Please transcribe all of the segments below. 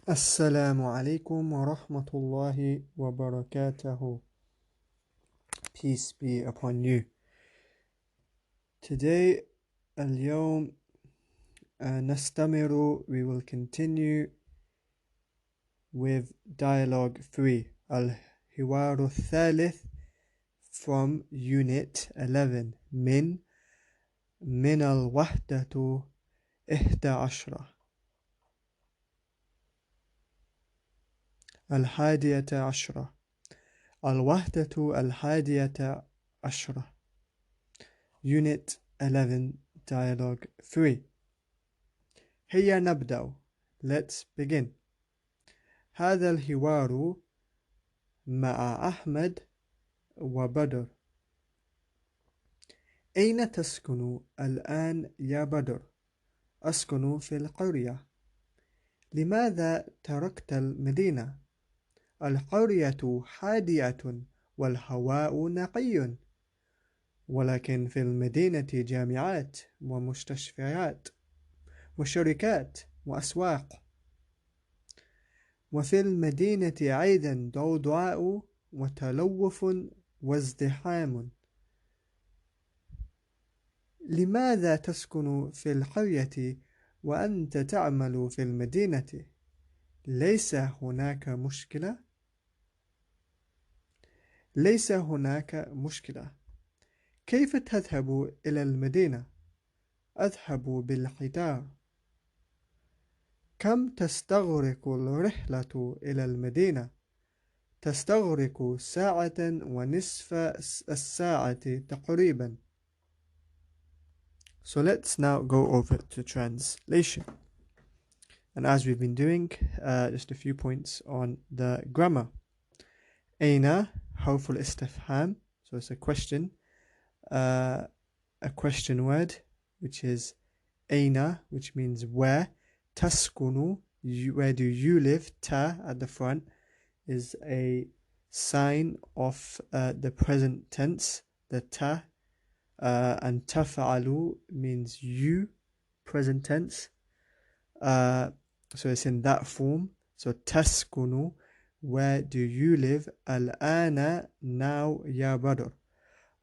Assalamu alaikum wa rahmatullahi wa barakatuhu. Peace be upon you. Today, اليوم نستمر, we will continue with dialogue 3, الحوار الثالث from unit 11 من الوحدة 11 الحادية عشرة الوحدة الحادية عشرة Unit 11 Dialogue 3 هيا نبدأ. Let's begin. هذا الحوار مع أحمد وبدر. أين تسكن الآن يا بدر؟ أسكن في القرية. لماذا تركت المدينة؟ القرية هادئة والهواء نقي، ولكن في المدينة جامعات ومستشفيات وشركات وأسواق، وفي المدينة أيضا ضوضاء وتلوث وازدحام. لماذا تسكن في القرية وأنت تعمل في المدينة؟ ليس هناك مشكلة؟ ليس هناك مشكلة. كيف تذهب إلى المدينة؟ أذهب بالقطار. كم تستغرق الرحلة إلى المدينة؟ تستغرق ساعة ونصف الساعة تقريبا. So let's now go over to translation. And as we've been doing, just a few points on the grammar. أين حرف الاستفهام, so it's a question word, which is أين, which means where. تسكن, where do you live? Ta at the front is a sign of the present tense, the ta, and تفعل means you, present tense. So it's in that form. So تسكن, where do you live? الآن, now يا بدر.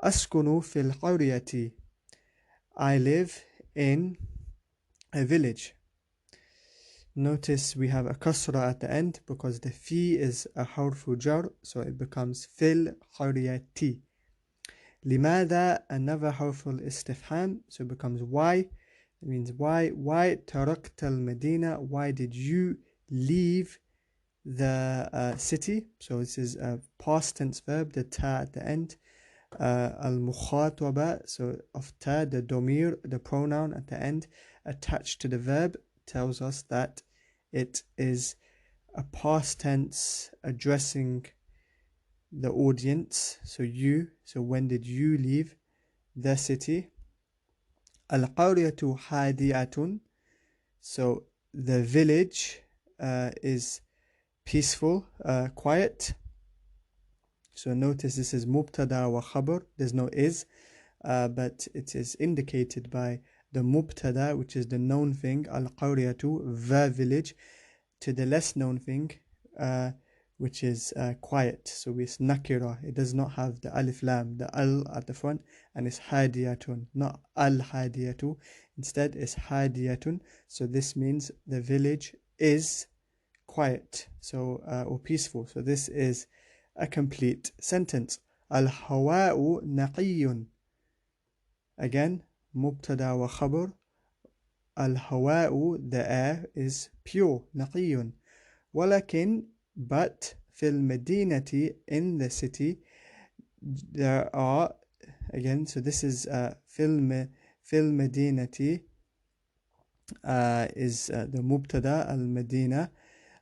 أسكن في القرية, I live in a village. Notice we have a kasra at the end because the fi is a harfu jar, so it becomes fil qaryati. لماذا, another harfu al-istifham, so it becomes why. It means why تركت المدينة, why did you leave the city? So this is a past tense verb, the ta at the end. Al-mukhataba, so of ta, the domir, the pronoun at the end, attached to the verb, tells us that it is a past tense addressing the audience. So you, so when did you leave the city? Al-qaryatu hadi'atun, so the village is peaceful, quiet. So notice this is mubtada wa khabar, there's no is, but it is indicated by the mubtada, which is the known thing, al-qaryatu, the village, to the less known thing, which is quiet. So it's nakira, it does not have the alif lam, the al at the front, and it's hadiyatun, not al-hadiyatu, instead it's hadiyatun. So this means the village is quiet, so or peaceful. So this is a complete sentence. Al-hawa'u naqiyun, again mubtada wa khabar. Al-hawa'u, the air is pure, naqiyun. Walakin, but, fil madinati, in the city, there are, again, so this is fil madinati is the mubtada, al-madina,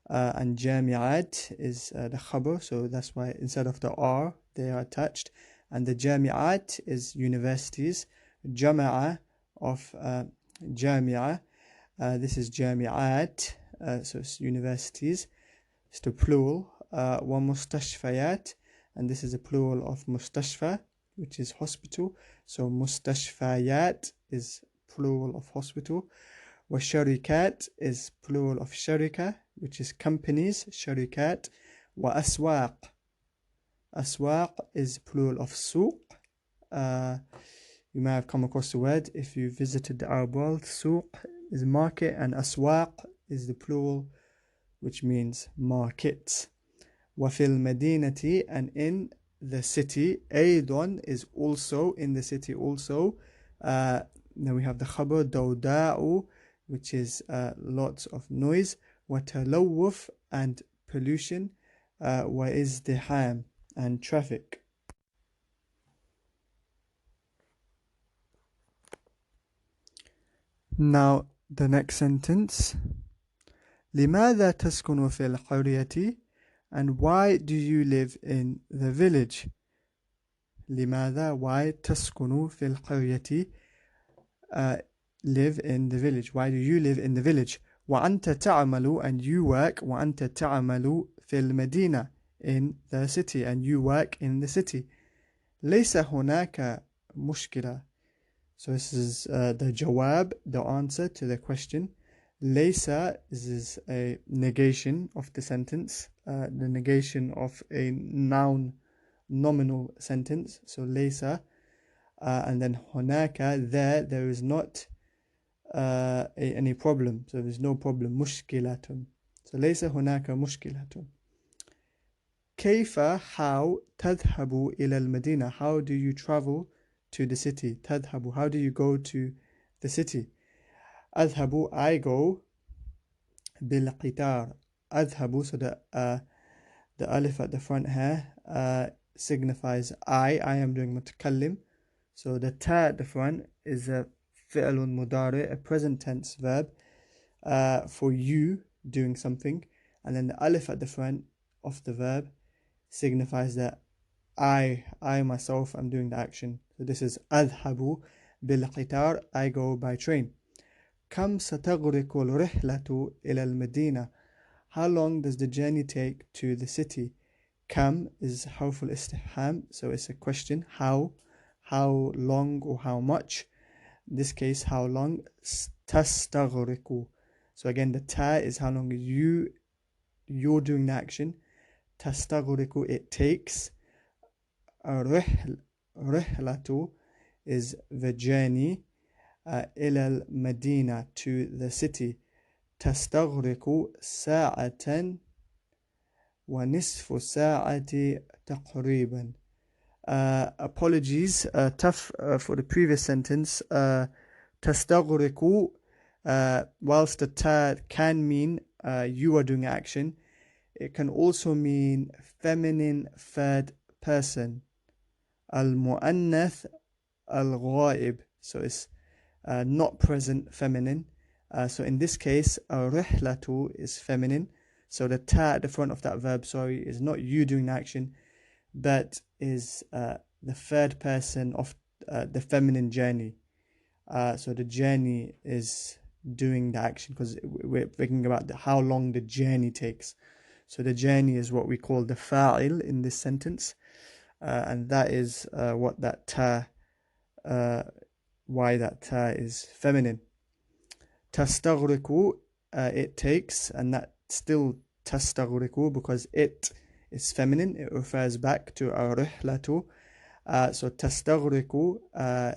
and jami'at is the khabar, so that's why instead of the r they are attached. And the jami'at is universities, jama'a of jami'a, this is jami'at, so it's universities, it's the plural. Wa mustashfayat, and this is a plural of mustashfa, which is hospital, so mustashfayat is plural of hospital. Wa sharikat is plural of sharika, which is companies, شركات, وأسواق. أسواق is plural of سوق. You may have come across the word if you visited the Arab world. سوق is market and أسواق is the plural, which means markets. وفي المدينة, and in the city. أيضا is also, in the city also. Then we have the khabar دوداء, which is lots of noise. وتلوث, and pollution. وازدحام, and traffic. Now the next sentence. لماذا تسكن في القرية? And why do you live in the village? لماذا, why, تسكن في القرية, live in the village. Why do you live in the village? وأنت تعمل, and you work. وأنت تعمل في المدينة, in the city, and you work in the city. ليس هناك مشكلة. So this is the jawab, the answer to the question. ليس is a negation of the sentence, the negation of a noun nominal sentence. So ليس, and then هناك, there is not any problem. So there's no problem. مشكلة. So ليس هناك مشكلة. كيف, how, تذهب إلى المدينة, how do you travel to the city? تذهب, how do you go to the city? أذهب, I go. بالقطار, أذهب, so the alif at the front here signifies I am doing متكلم. So the ta at the front is a فعل مضارع, a present tense verb for you doing something, and then the alif at the front of the verb signifies that I myself am doing the action. So this is أذهب بالقطار, I go by train. كم ستغرق الرحلة إلى المدينة? How long does the journey take to the city? كم is حرف الاستفهام, so it's a question. How long, or how much. In this case, how long. تستغرق, so again the ta is how long you're doing the action. تستغرق, it takes. رحلة is the journey. إلى المدينة, to the city. تستغرق ساعة ونصف ساعة تقريبا. Apologies, tough for the previous sentence. تستغرق, whilst the ta can mean you are doing action, it can also mean feminine third person. المؤنث الغائب, so it's not present feminine. So in this case, رحلة is feminine. So the ta at the front of that verb, is not you doing the action, but is the third person of the feminine journey. So the journey is doing the action, because we're thinking about how long the journey takes. So the journey is what we call the fa'il in this sentence, and that is what that ta, why that ta is feminine. تستغرق, it takes, and that still تستغرق because it is feminine. It refers back to الرحلة. So تستغرق,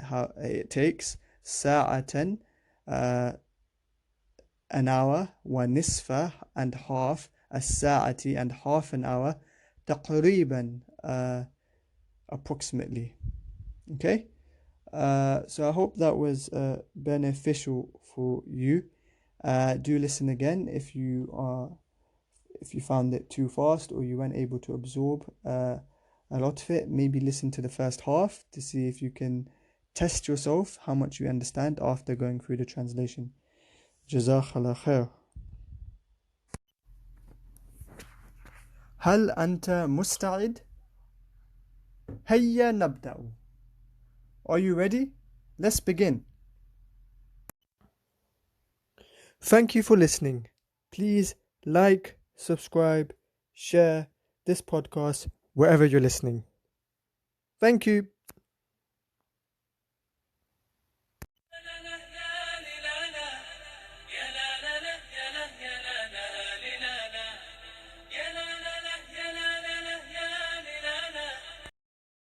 how it takes. ساعة, an hour. ونصف, and half. الساعة, and half an hour. تقريبا, approximately. Okay. So I hope that was beneficial for you. Do listen again if you found it too fast, or you weren't able to absorb a lot of it. Maybe listen to the first half to see if you can test yourself how much you understand after going through the translation. جزاك خير. هل أنت مستعد؟ هيا نبدأ. Are you ready? Let's begin. Thank you for listening. Please like, subscribe, share this podcast wherever you're listening. Thank you.